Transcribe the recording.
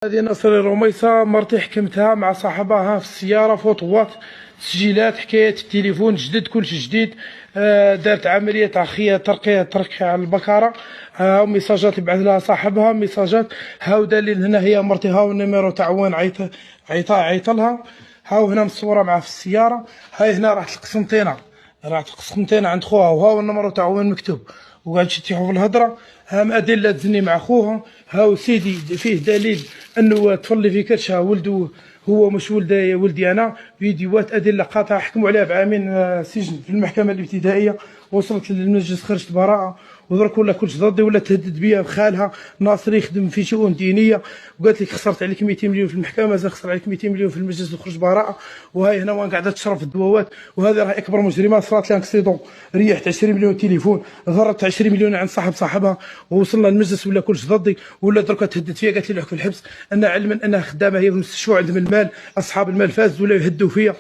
هذه نصر الرميصة مرتي حكمتها مع صاحبها في السيارة، فوطوات، تسجيلات، حكايات، التليفون جدد، كلشي جديد. دارت عملية ترقية على البكارة. هاو ميساجات يبعث لها صاحبها، ميساجات. هاو دليل هنا هي مرتي، هاو النيميرو تاع وين عيط لها. هاو هنا مصورة معاه في السيارة. هاي هنا راحت القسنطينة، عند خوها، وهاو النمرو تاع وين مكتوب، وقاعد يتيحوا في الهضره. هام ادله تزني مع خوها. هاو سيدي فيه دليل انه طفل في كرشها ولده، هو مش ولدي انا. فيديوهات، ادله قاطعه، حكموا عليها بعامين سجن في المحكمه الابتدائيه. وصلت للمجلس، خرجت براءه. ودرك ولا كلش ضدي، ولا تهدد بيا بخالها ناصر يخدم في شؤون دينيه، وقالت لك خسرت عليك 200 مليون في المحكمه، مازال خسر عليك 200 مليون في المجلس وخرج براءه. وهاي هنا وين قاعده تشرب في الدواوات. وهذه راهي اكبر مجرمه. صرات لها اكسيدون، ريحت 20 مليون تليفون، ضربت 20 مليون عند صاحبها. ووصلنا للمجلس ولا كلش ضدي، ولا درك تهدد فيا، قالت لي روح في الحبس. انا علما انها خدامه هي في المستشفى، عندهم المال، اصحاب المال فاز ولا يهدوا فيا.